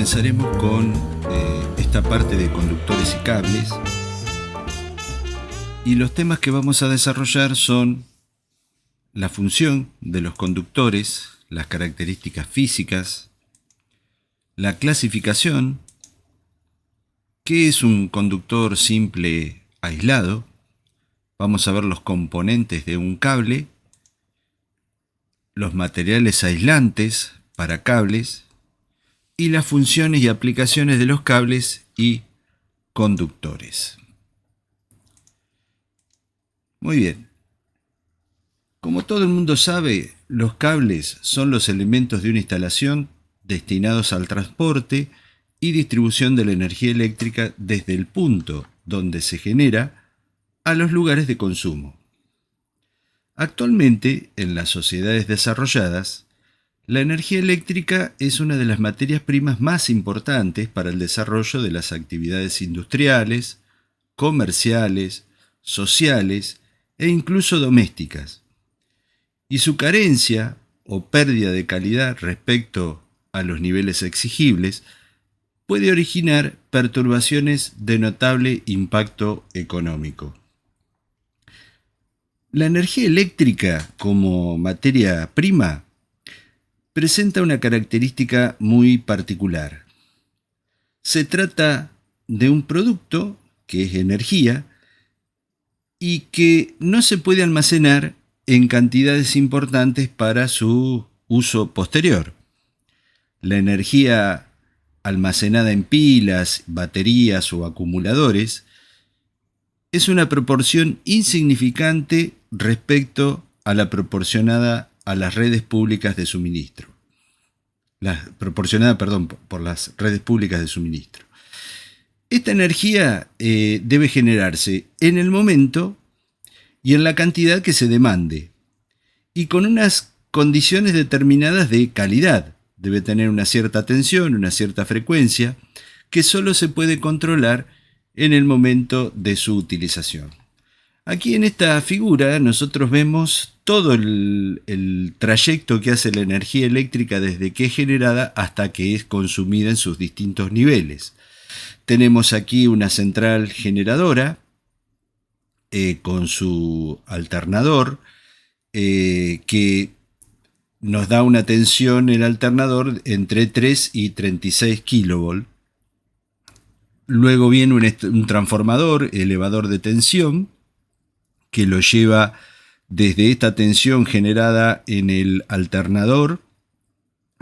comenzaremos con esta parte de conductores y cables. Y los temas que vamos a desarrollar son la función de los conductores, las características físicas, la clasificación, qué es un conductor simple aislado, vamos a ver los componentes de un cable, los materiales aislantes para cables y las funciones y aplicaciones de los cables y conductores. Muy bien. Como todo el mundo sabe, los cables son los elementos de una instalación destinados al transporte y distribución de la energía eléctrica desde el punto donde se genera a los lugares de consumo. Actualmente, en las sociedades desarrolladas, la energía eléctrica es una de las materias primas más importantes para el desarrollo de las actividades industriales, comerciales, sociales e incluso domésticas. Y su carencia o pérdida de calidad respecto a los niveles exigibles puede originar perturbaciones de notable impacto económico. La energía eléctrica como materia prima presenta una característica muy particular. Se trata de un producto que es energía y que no se puede almacenar en cantidades importantes para su uso posterior. La energía almacenada en pilas, baterías o acumuladores es una proporción insignificante respecto a la proporcionada a las redes públicas de suministro. Por las redes públicas de suministro. Esta energía debe generarse en el momento y en la cantidad que se demande, y con unas condiciones determinadas de calidad. Debe tener una cierta tensión, una cierta frecuencia, que solo se puede controlar en el momento de su utilización. Aquí en esta figura nosotros vemos todo el trayecto que hace la energía eléctrica desde que es generada hasta que es consumida en sus distintos niveles. Tenemos aquí una central generadora con su alternador que nos da una tensión el alternador entre 3 y 36 kV. Luego viene un transformador, elevador de tensión, que lo lleva desde esta tensión generada en el alternador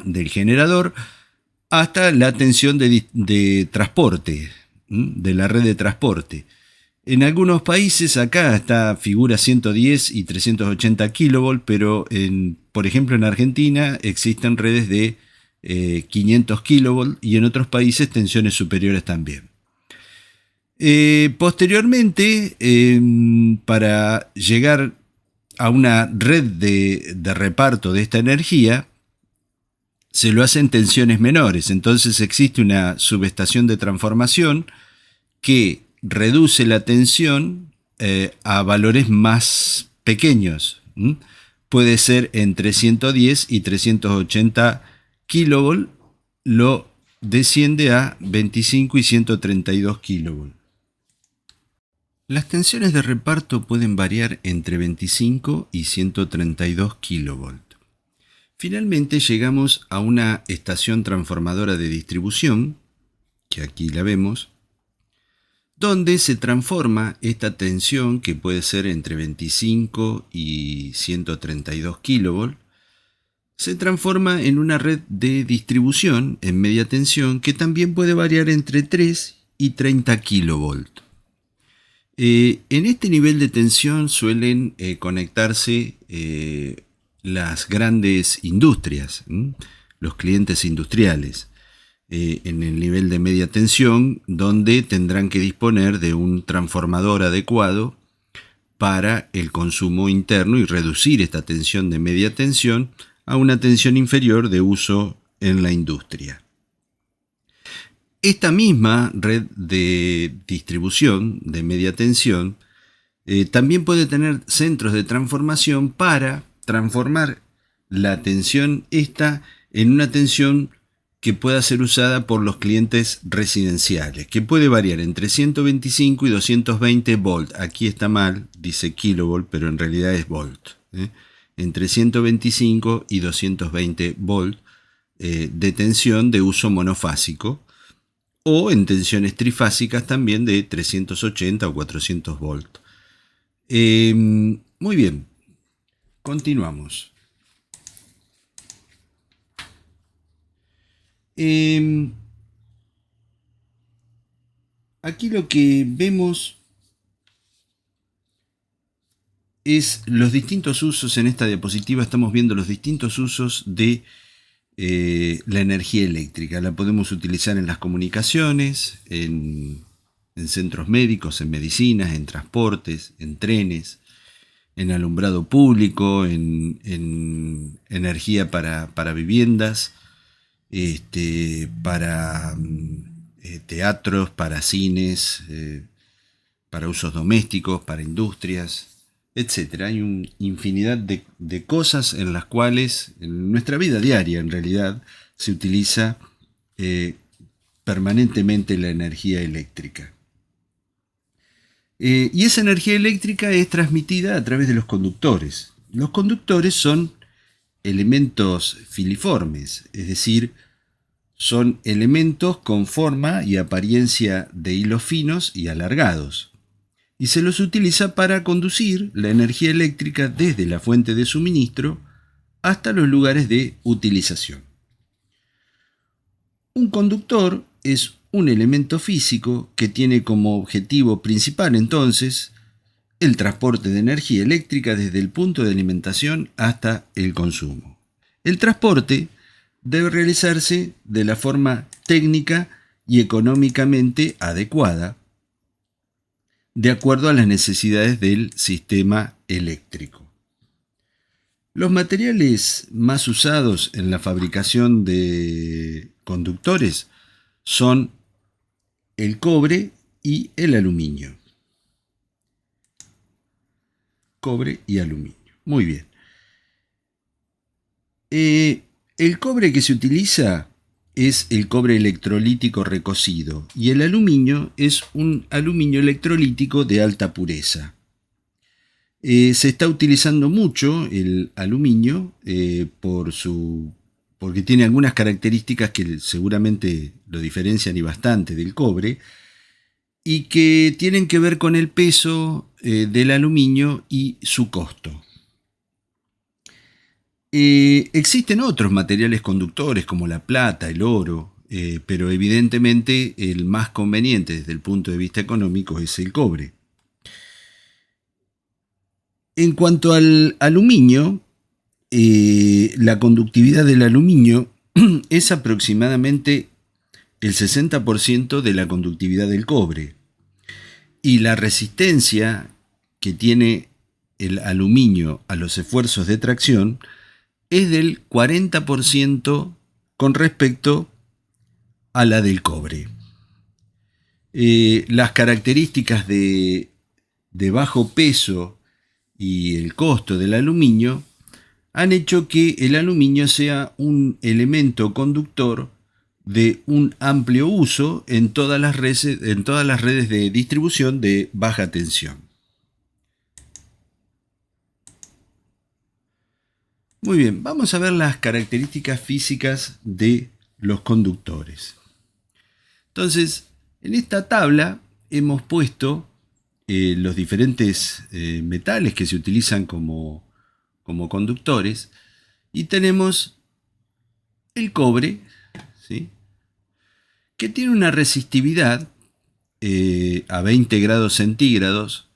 del generador hasta la tensión de transporte, de la red de transporte. En algunos países, acá está figura 110 y 380 kV, pero por ejemplo en Argentina existen redes de 500 kV y en otros países tensiones superiores también. Posteriormente, para llegar a una red de reparto de esta energía, se lo hace en tensiones menores. Entonces existe una subestación de transformación que reduce la tensión a valores más pequeños. Puede ser entre 110 y 380 kV, lo desciende a 25 y 132 kV. Las tensiones de reparto pueden variar entre 25 y 132 kV. Finalmente llegamos a una estación transformadora de distribución, que aquí la vemos, donde se transforma esta tensión, que puede ser entre 25 y 132 kV, se transforma en una red de distribución en media tensión que también puede variar entre 3 y 30 kV. En este nivel de tensión suelen conectarse las grandes industrias, los clientes industriales, en el nivel de media tensión, donde tendrán que disponer de un transformador adecuado para el consumo interno y reducir esta tensión de media tensión a una tensión inferior de uso en la industria. Esta misma red de distribución de media tensión también puede tener centros de transformación para transformar la tensión esta en una tensión que pueda ser usada por los clientes residenciales, que puede variar entre 125 y 220 volt. Aquí está mal, dice kilovolt, pero en realidad es volt. Entre 125 y 220 volt de tensión de uso monofásico, o en tensiones trifásicas también de 380 o 400 volt. Muy bien, continuamos. Aquí lo que vemos es los distintos usos. En esta diapositiva estamos viendo los distintos usos de la energía eléctrica. La podemos utilizar en las comunicaciones, en centros médicos, en medicinas, en transportes, en trenes, en alumbrado público, en energía para viviendas, para teatros, para cines, para usos domésticos, para industrias, etc. Hay una infinidad de cosas en las cuales en nuestra vida diaria en realidad se utiliza permanentemente la energía eléctrica. Y esa energía eléctrica es transmitida a través de los conductores. Los conductores son elementos filiformes, es decir, son elementos con forma y apariencia de hilos finos y alargados, y se los utiliza para conducir la energía eléctrica desde la fuente de suministro hasta los lugares de utilización. Un conductor es un elemento físico que tiene como objetivo principal entonces el transporte de energía eléctrica desde el punto de alimentación hasta el consumo. El transporte debe realizarse de la forma técnica y económicamente adecuada, de acuerdo a las necesidades del sistema eléctrico. Los materiales más usados en la fabricación de conductores son el cobre y el aluminio. Cobre y aluminio. Muy bien. El cobre que se utiliza es el cobre electrolítico recocido y el aluminio es un aluminio electrolítico de alta pureza. Se está utilizando mucho el aluminio porque tiene algunas características que seguramente lo diferencian y bastante del cobre, y que tienen que ver con el peso del aluminio y su costo. Existen otros materiales conductores como la plata, el oro, pero evidentemente el más conveniente desde el punto de vista económico es el cobre. En cuanto al aluminio, la conductividad del aluminio es aproximadamente el 60% de la conductividad del cobre, y la resistencia que tiene el aluminio a los esfuerzos de tracción es del 40% con respecto a la del cobre. Las características de bajo peso y el costo del aluminio han hecho que el aluminio sea un elemento conductor de un amplio uso en todas las redes de distribución de baja tensión. Muy bien, vamos a ver las características físicas de los conductores. Entonces, en esta tabla hemos puesto los diferentes metales que se utilizan como conductores, y tenemos el cobre, ¿sí?, que tiene una resistividad a 20 grados centígrados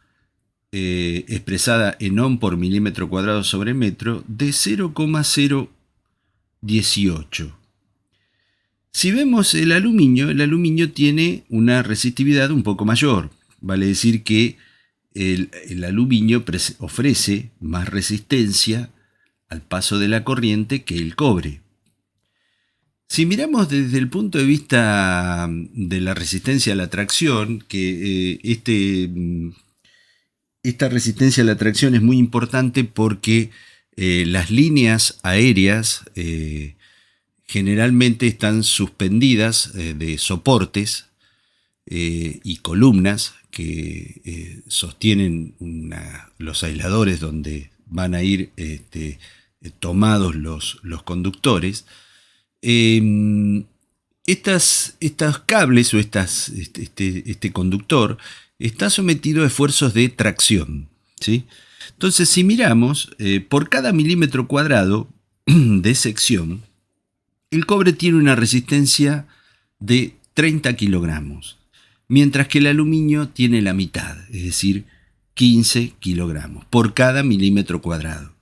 expresada en ohm por milímetro cuadrado sobre metro de 0,018. Si vemos el aluminio tiene una resistividad un poco mayor. Vale decir que el aluminio ofrece más resistencia al paso de la corriente que el cobre. Si miramos desde el punto de vista de la resistencia a la tracción, que esta resistencia a la tracción es muy importante porque las líneas aéreas generalmente están suspendidas de soportes y columnas que sostienen los aisladores donde van a ir tomados los conductores. Estos cables o este conductor está sometido a esfuerzos de tracción, ¿sí? Entonces, si miramos, por cada milímetro cuadrado de sección, el cobre tiene una resistencia de 30 kilogramos, mientras que el aluminio tiene la mitad, es decir, 15 kilogramos por cada milímetro cuadrado.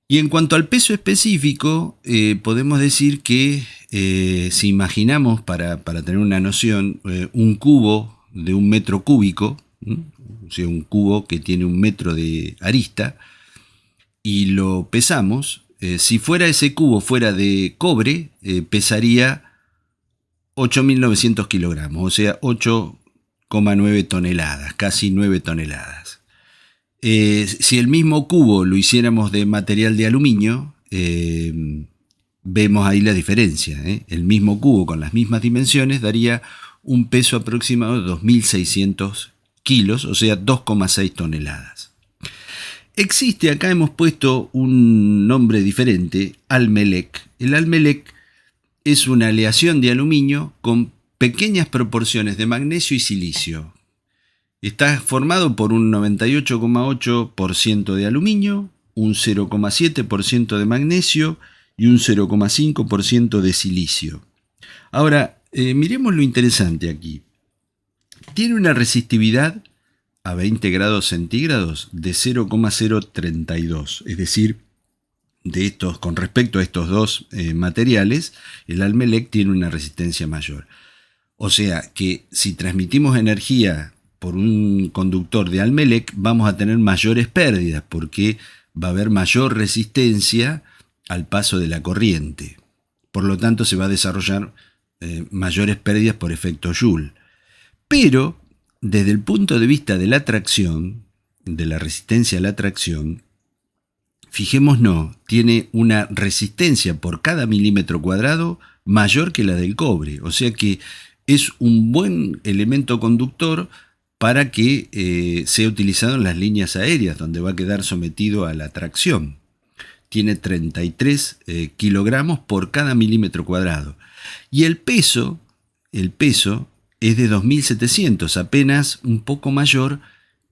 Y en cuanto al peso específico, podemos decir que si imaginamos, para tener una noción, un cubo de 1 metro cúbico, o sea, un cubo que tiene 1 metro de arista, y lo pesamos, si fuera ese cubo fuera de cobre, pesaría 8.900 kilogramos, o sea, 8,9 toneladas, casi 9 toneladas. Si el mismo cubo lo hiciéramos de material de aluminio, vemos ahí la diferencia. El mismo cubo con las mismas dimensiones daría un peso aproximado de 2.600 kilos, o sea, 2,6 toneladas. Existe, acá hemos puesto un nombre diferente, Almelec. El Almelec es una aleación de aluminio con pequeñas proporciones de magnesio y silicio. Está formado por un 98,8% de aluminio, un 0,7% de magnesio y un 0,5% de silicio. Ahora, miremos lo interesante aquí. Tiene una resistividad a 20 grados centígrados de 0,032, es decir, con respecto a estos dos materiales, el Almelec tiene una resistencia mayor. O sea que si transmitimos energía por un conductor de Almelec, vamos a tener mayores pérdidas porque va a haber mayor resistencia al paso de la corriente. Por lo tanto, se va a desarrollar mayores pérdidas por efecto Joule. Pero, desde el punto de vista de la tracción, de la resistencia a la tracción, fijémonos, tiene una resistencia por cada milímetro cuadrado mayor que la del cobre. O sea que es un buen elemento conductor para que sea utilizado en las líneas aéreas, donde va a quedar sometido a la tracción. Tiene 33 kilogramos por cada milímetro cuadrado. Y el peso es de 2.700, apenas un poco mayor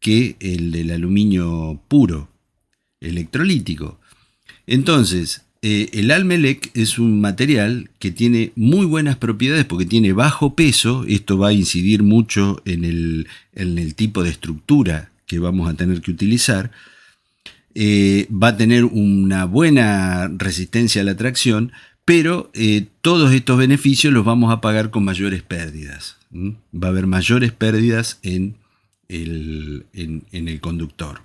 que el del aluminio puro, electrolítico. Entonces, el Almelec es un material que tiene muy buenas propiedades porque tiene bajo peso. Esto va a incidir mucho en el tipo de estructura que vamos a tener que utilizar. Va a tener una buena resistencia a la tracción, pero todos estos beneficios los vamos a pagar con mayores pérdidas. Va a haber mayores pérdidas en el conductor.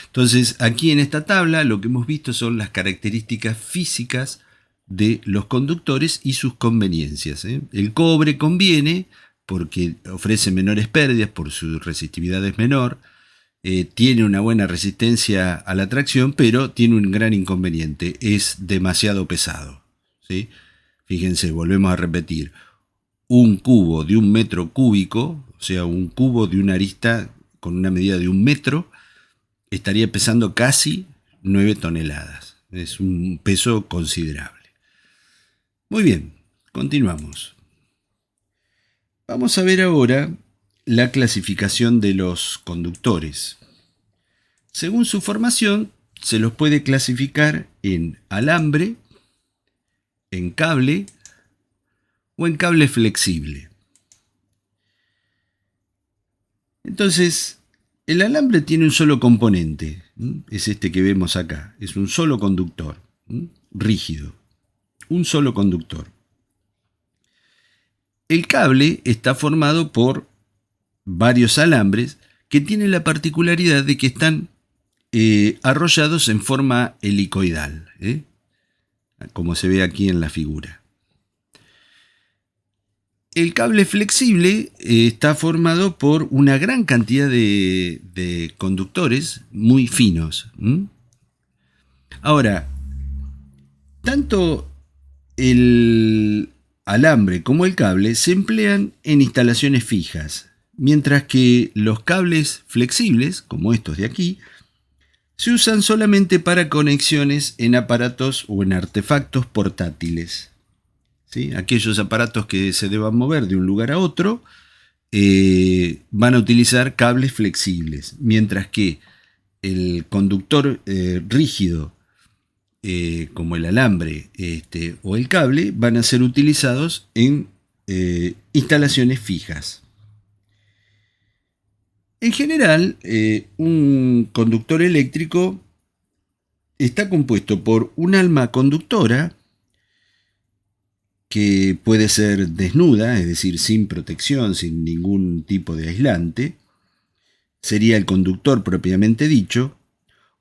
Entonces, aquí en esta tabla lo que hemos visto son las características físicas de los conductores y sus conveniencias. El cobre conviene porque ofrece menores pérdidas, por su resistividad es menor, tiene una buena resistencia a la tracción, pero tiene un gran inconveniente, es demasiado pesado, ¿sí? Fíjense, volvemos a repetir, un cubo de 1 metro cúbico, o sea, un cubo de una arista con una medida de 1 metro, estaría pesando casi 9 toneladas. Es un peso considerable. Muy bien, continuamos. Vamos a ver ahora la clasificación de los conductores. Según su formación, se los puede clasificar en alambre, en cable o en cable flexible. Entonces, el alambre tiene un solo componente, es este que vemos acá, es un solo conductor, rígido, un solo conductor. El cable está formado por varios alambres que tienen la particularidad de que están arrollados en forma helicoidal, como se ve aquí en la figura. El cable flexible está formado por una gran cantidad de conductores muy finos. Ahora, tanto el alambre como el cable se emplean en instalaciones fijas, mientras que los cables flexibles, como estos de aquí, se usan solamente para conexiones en aparatos o en artefactos portátiles. ¿Sí? Aquellos aparatos que se deban mover de un lugar a otro van a utilizar cables flexibles, mientras que el conductor rígido, como el alambre o el cable, van a ser utilizados en instalaciones fijas. En general, un conductor eléctrico está compuesto por un alma conductora, que puede ser desnuda, es decir, sin protección, sin ningún tipo de aislante, sería el conductor propiamente dicho,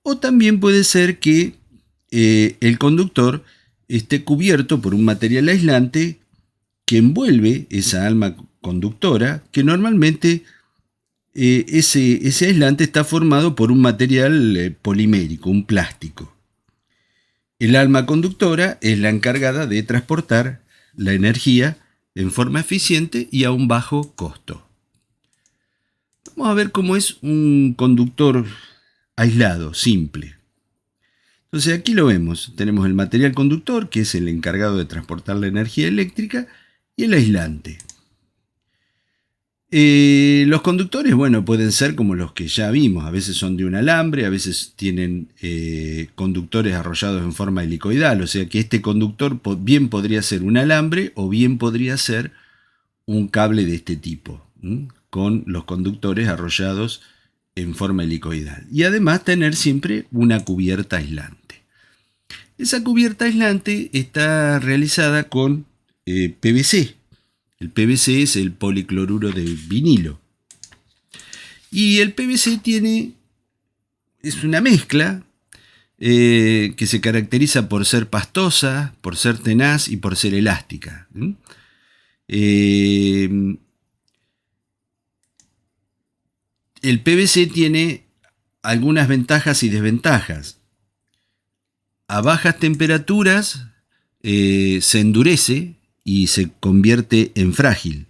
o también puede ser que el conductor esté cubierto por un material aislante que envuelve esa alma conductora, que normalmente ese aislante está formado por un material polimérico, un plástico. El alma conductora es la encargada de transportar la energía en forma eficiente y a un bajo costo. Vamos a ver cómo es un conductor aislado, simple. Entonces aquí lo vemos, tenemos el material conductor, que es el encargado de transportar la energía eléctrica, y el aislante. Los conductores, bueno, pueden ser como los que ya vimos, a veces son de un alambre, a veces tienen conductores arrollados en forma helicoidal, o sea que este conductor bien podría ser un alambre o bien podría ser un cable de este tipo, con los conductores arrollados en forma helicoidal. Y además tener siempre una cubierta aislante. Esa cubierta aislante está realizada con PVC. El PVC es el policloruro de vinilo. Y el PVC es una mezcla que se caracteriza por ser pastosa, por ser tenaz y por ser elástica. El PVC tiene algunas ventajas y desventajas. A bajas temperaturas se endurece y se convierte en frágil,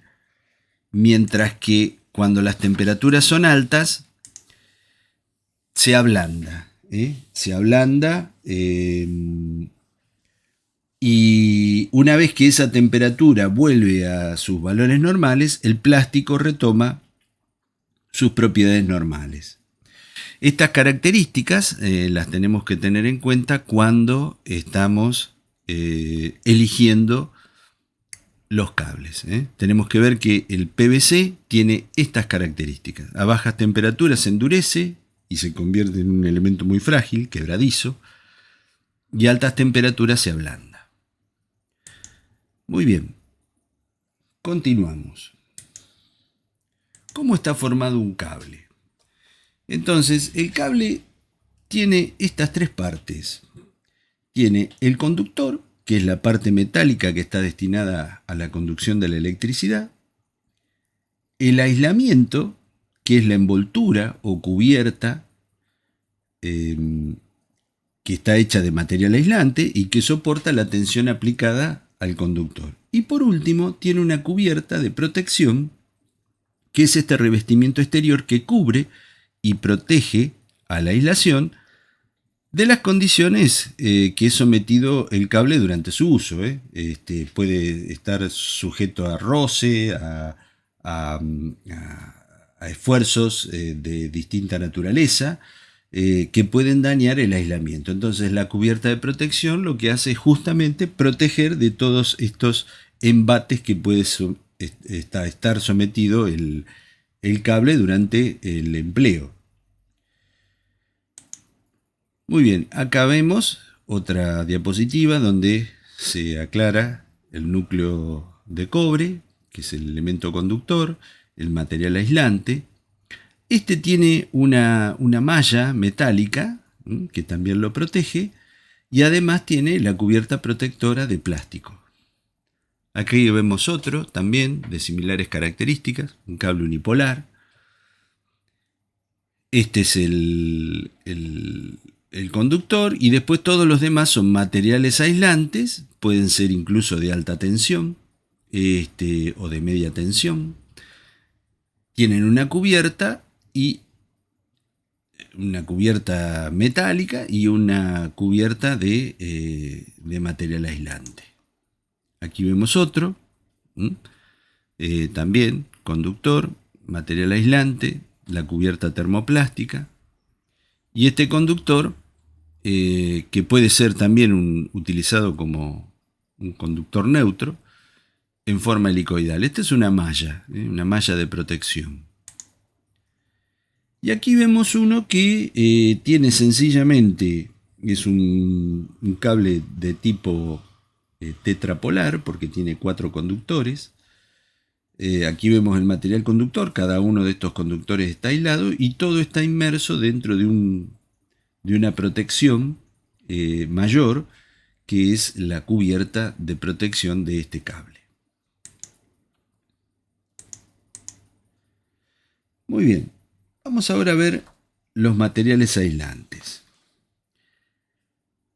mientras que cuando las temperaturas son altas se ablanda, y una vez que esa temperatura vuelve a sus valores normales, el plástico retoma sus propiedades normales. Estas características las tenemos que tener en cuenta cuando estamos eligiendo los cables. Tenemos que ver que el PVC tiene estas características. A bajas temperaturas se endurece y se convierte en un elemento muy frágil, quebradizo, y a altas temperaturas se ablanda. Muy bien, continuamos. ¿Cómo está formado un cable? Entonces, el cable tiene estas tres partes. Tiene el conductor, que es la parte metálica que está destinada a la conducción de la electricidad. El aislamiento, que es la envoltura o cubierta que está hecha de material aislante y que soporta la tensión aplicada al conductor. Y por último, tiene una cubierta de protección, que es este revestimiento exterior que cubre y protege a la aislación de las condiciones que es sometido el cable durante su uso. Puede estar sujeto a roce, a esfuerzos de distinta naturaleza que pueden dañar el aislamiento. Entonces la cubierta de protección lo que hace es justamente proteger de todos estos embates que puede estar sometido el cable durante el empleo. Muy bien, acá vemos otra diapositiva donde se aclara el núcleo de cobre, que es el elemento conductor, el material aislante. Este tiene una malla metálica que también lo protege y además tiene la cubierta protectora de plástico. Aquí vemos otro también de similares características, un cable unipolar. Este es el el conductor, y después todos los demás son materiales aislantes, pueden ser incluso de alta tensión o de media tensión. Tienen una cubierta metálica y una cubierta de material aislante. Aquí vemos otro, también conductor, material aislante, la cubierta termoplástica, y este conductor que puede ser también utilizado como un conductor neutro en forma helicoidal. Esta es una malla de protección. Y aquí vemos uno que tiene sencillamente, es un cable de tipo tetrapolar, porque tiene 4 conductores. Aquí vemos el material conductor, cada uno de estos conductores está aislado y todo está inmerso dentro de una protección mayor, que es la cubierta de protección de este cable. Muy bien, vamos ahora a ver los materiales aislantes.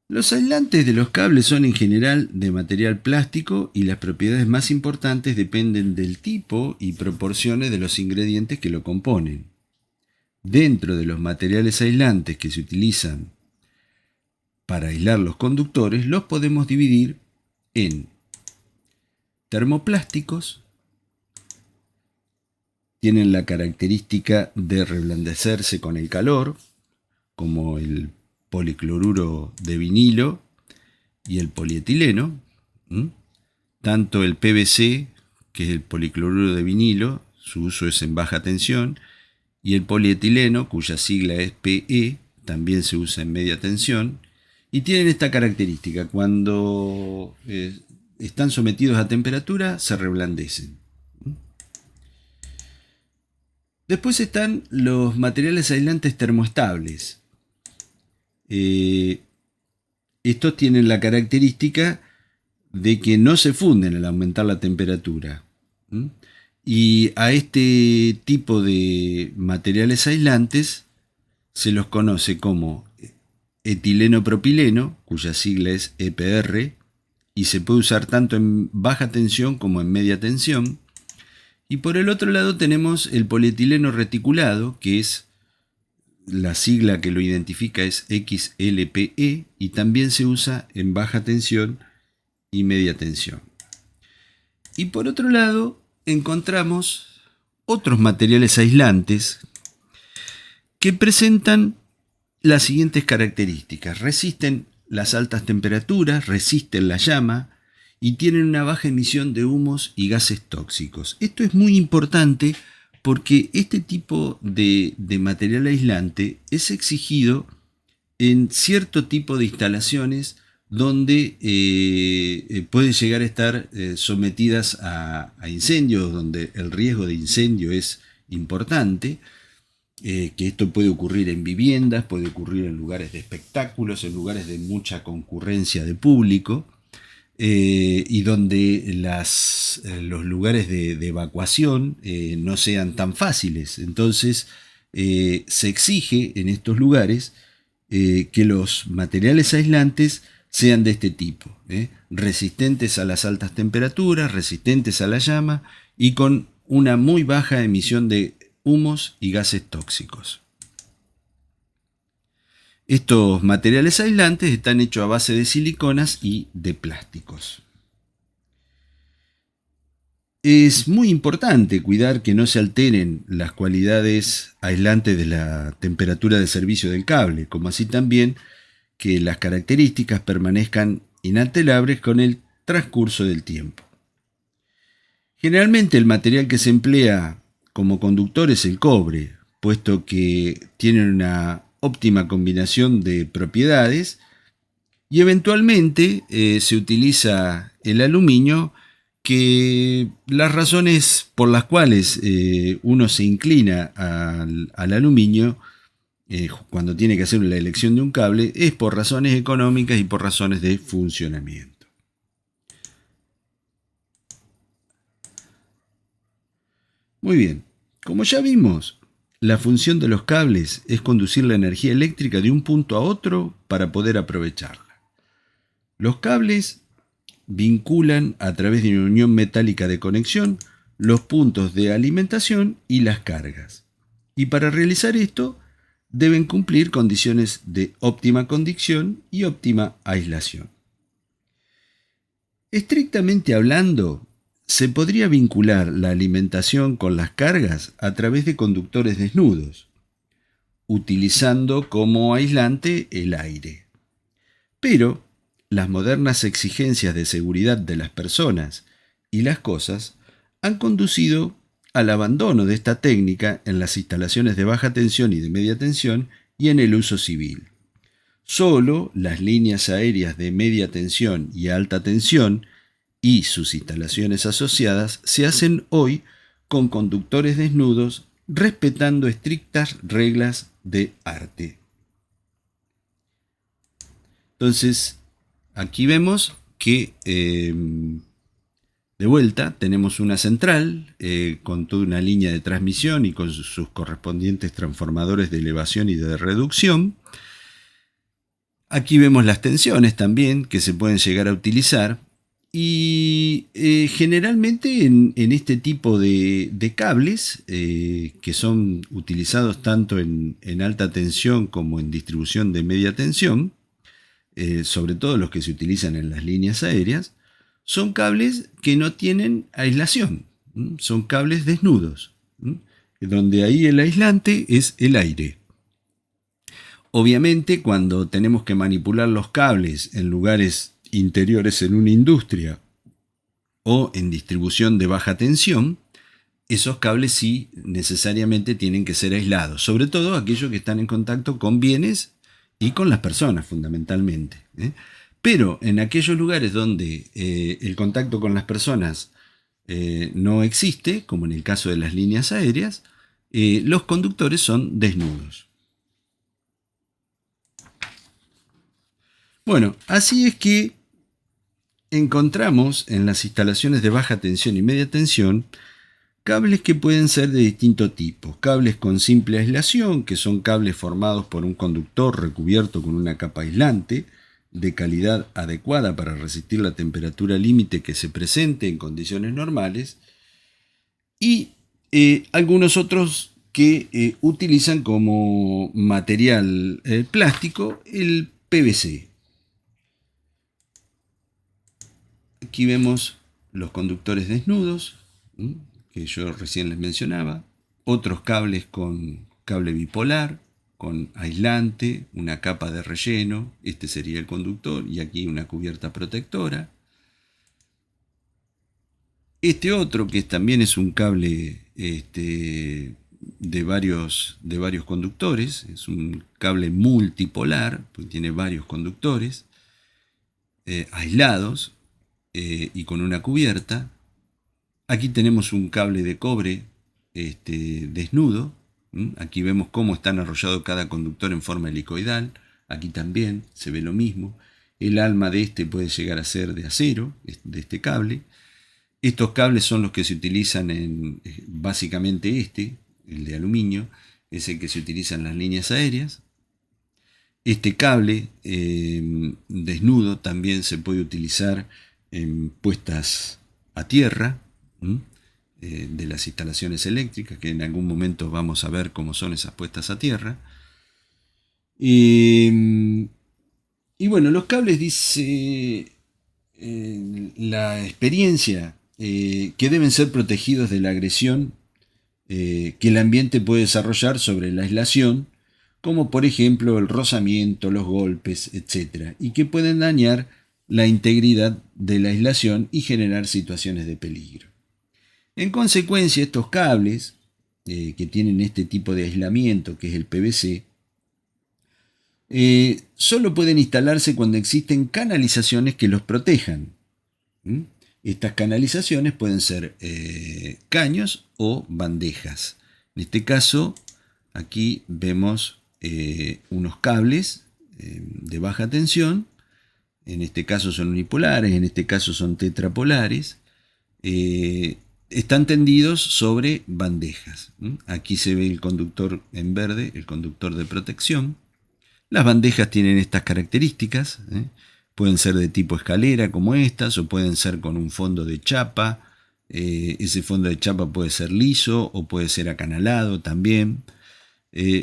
Los aislantes de los cables son en general de material plástico y las propiedades más importantes dependen del tipo y proporciones de los ingredientes que lo componen. Dentro de los materiales aislantes que se utilizan para aislar los conductores, los podemos dividir en termoplásticos, tienen la característica de reblandecerse con el calor, como el policloruro de vinilo y el polietileno. Tanto el PVC, que es el policloruro de vinilo, su uso es en baja tensión, y el polietileno, cuya sigla es PE, también se usa en media tensión, y tienen esta característica: cuando están sometidos a temperatura se reblandecen. Después están los materiales aislantes termoestables. Estos tienen la característica de que no se funden al aumentar la temperatura. Y a este tipo de materiales aislantes se los conoce como etileno propileno, cuya sigla es EPR, y se puede usar tanto en baja tensión como en media tensión. Y por el otro lado tenemos el polietileno reticulado, que es la sigla que lo identifica es XLPE, y también se usa en baja tensión y media tensión. Y por otro lado encontramos otros materiales aislantes que presentan las siguientes características: resisten las altas temperaturas, resisten la llama y tienen una baja emisión de humos y gases tóxicos. Esto es muy importante porque este tipo de material aislante es exigido en cierto tipo de instalaciones donde pueden llegar a estar sometidas a incendios, donde el riesgo de incendio es importante. Que esto puede ocurrir en viviendas, puede ocurrir en lugares de espectáculos, en lugares de mucha concurrencia de público, y donde los lugares de evacuación no sean tan fáciles. Entonces se exige en estos lugares que los materiales aislantes sean de este tipo, resistentes a las altas temperaturas, resistentes a la llama y con una muy baja emisión de humos y gases tóxicos. Estos materiales aislantes están hechos a base de siliconas y de plásticos. Es muy importante cuidar que no se alteren las cualidades aislantes de la temperatura de servicio del cable, como así también que las características permanezcan inalterables con el transcurso del tiempo. Generalmente el material que se emplea como conductor es el cobre, puesto que tiene una óptima combinación de propiedades, y eventualmente se utiliza el aluminio, que las razones por las cuales uno se inclina al aluminio cuando tiene que hacer la elección de un cable es por razones económicas y por razones de funcionamiento. Muy bien, como ya vimos, La función de los cables es conducir la energía eléctrica de un punto a otro para poder aprovecharla. Los cables vinculan a través de una unión metálica de conexión los puntos de alimentación y las cargas. Y para realizar esto deben cumplir condiciones de óptima conducción y óptima aislación. Estrictamente hablando, se podría vincular la alimentación con las cargas a través de conductores desnudos, utilizando como aislante el aire. Pero las modernas exigencias de seguridad de las personas y las cosas han conducido al abandono de esta técnica en las instalaciones de baja tensión y de media tensión y en el uso civil. Solo las líneas aéreas de media tensión y alta tensión y sus instalaciones asociadas se hacen hoy con conductores desnudos respetando estrictas reglas de arte. Entonces, aquí vemos que de vuelta tenemos una central con toda una línea de transmisión y con sus correspondientes transformadores de elevación y de reducción. Aquí vemos las tensiones también que se pueden llegar a utilizar. Y generalmente en este tipo de cables que son utilizados tanto en alta tensión como en distribución de media tensión, sobre todo los que se utilizan en las líneas aéreas, son cables que no tienen aislación, son cables desnudos, donde ahí el aislante es el aire. Obviamente, cuando tenemos que manipular los cables en lugares interiores en una industria o en distribución de baja tensión, esos cables sí necesariamente tienen que ser aislados, sobre todo aquellos que están en contacto con bienes y con las personas fundamentalmente. Pero en aquellos lugares donde el contacto con las personas no existe, como en el caso de las líneas aéreas, los conductores son desnudos. Bueno, así es que encontramos en las instalaciones de baja tensión y media tensión cables que pueden ser de distinto tipo. Cables con simple aislación, que son cables formados por un conductor recubierto con una capa aislante de calidad adecuada para resistir la temperatura límite que se presente en condiciones normales. Y algunos otros que utilizan como material plástico el PVC. Aquí vemos los conductores desnudos, que yo recién les mencionaba, otros cables con cable bipolar, con aislante, una capa de relleno, este sería el conductor, y aquí una cubierta protectora. Este otro, que también es un cable de varios conductores, es un cable multipolar, porque tiene varios conductores aislados, y con una cubierta. Aquí tenemos un cable de cobre desnudo. Aquí vemos cómo están arrollados cada conductor en forma helicoidal. Aquí también se ve lo mismo. El alma de este puede llegar a ser de acero, de este cable. Estos cables son los que se utilizan en, básicamente el de aluminio, es el que se utiliza en las líneas aéreas. Este cable desnudo también se puede utilizar en puestas a tierra de las instalaciones eléctricas, que en algún momento vamos a ver cómo son esas puestas a tierra. Y bueno, los cables, dice la experiencia, que deben ser protegidos de la agresión que el ambiente puede desarrollar sobre la aislación, como por ejemplo el rozamiento, los golpes, etc., y que pueden dañar la integridad de la aislación y generar situaciones de peligro. En consecuencia, estos cables que tienen este tipo de aislamiento, que es el PVC, solo pueden instalarse cuando existen canalizaciones que los protejan. Estas canalizaciones pueden ser caños o bandejas. En este caso, aquí vemos unos cables de baja tensión. En este caso son unipolares, en este caso son tetrapolares, están tendidos sobre bandejas. Aquí se ve el conductor en verde, el conductor de protección. Las bandejas tienen estas características. Pueden ser de tipo escalera como estas, o pueden ser con un fondo de chapa. Ese fondo de chapa puede ser liso o puede ser acanalado también.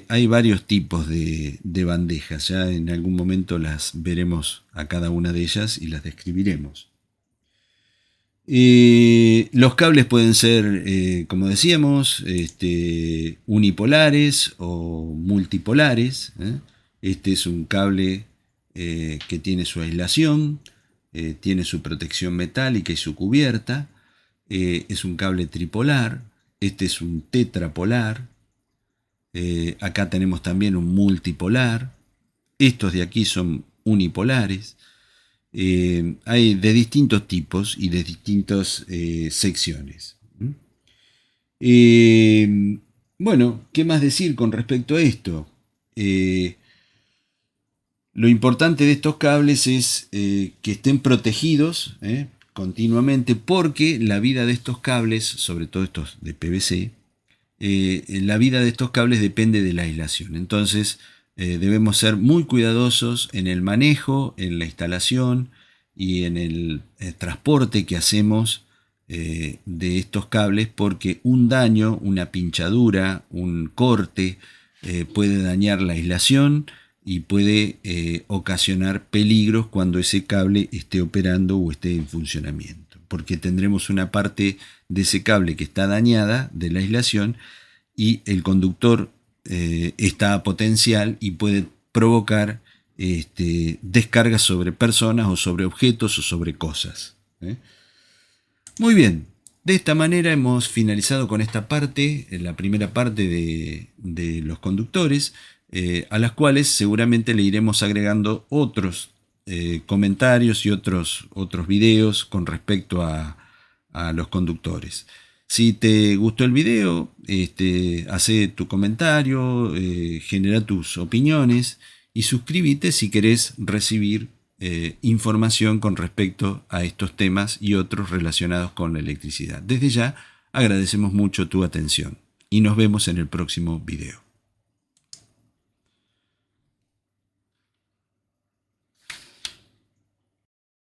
Hay varios tipos de bandejas. Ya en algún momento las veremos a cada una de ellas y las describiremos. Los cables pueden ser, como decíamos, unipolares o multipolares. Este es un cable que tiene su aislación, tiene su protección metálica y su cubierta. Es un cable tripolar. Este es un tetrapolar. Acá tenemos también un multipolar. Estos de aquí son unipolares. Hay de distintos tipos y de distintas secciones. Bueno, ¿qué más decir con respecto a esto? Lo importante de estos cables es que estén protegidos continuamente, porque la vida de estos cables, sobre todo estos de PVC, la vida de estos cables depende de la aislación. Entonces debemos ser muy cuidadosos en el manejo, en la instalación y en el transporte que hacemos de estos cables, porque un daño, una pinchadura, un corte puede dañar la aislación y puede ocasionar peligros cuando ese cable esté operando o esté en funcionamiento, porque tendremos una parte de ese cable que está dañada de la aislación y el conductor está a potencial y puede provocar descargas sobre personas o sobre objetos o sobre cosas. Muy bien, de esta manera hemos finalizado con esta parte, la primera parte de los conductores, a las cuales seguramente le iremos agregando otros comentarios y otros videos con respecto a los conductores. Si te gustó el video, hace tu comentario, genera tus opiniones y suscríbete si querés recibir información con respecto a estos temas y otros relacionados con la electricidad. Desde ya agradecemos mucho tu atención y nos vemos en el próximo video.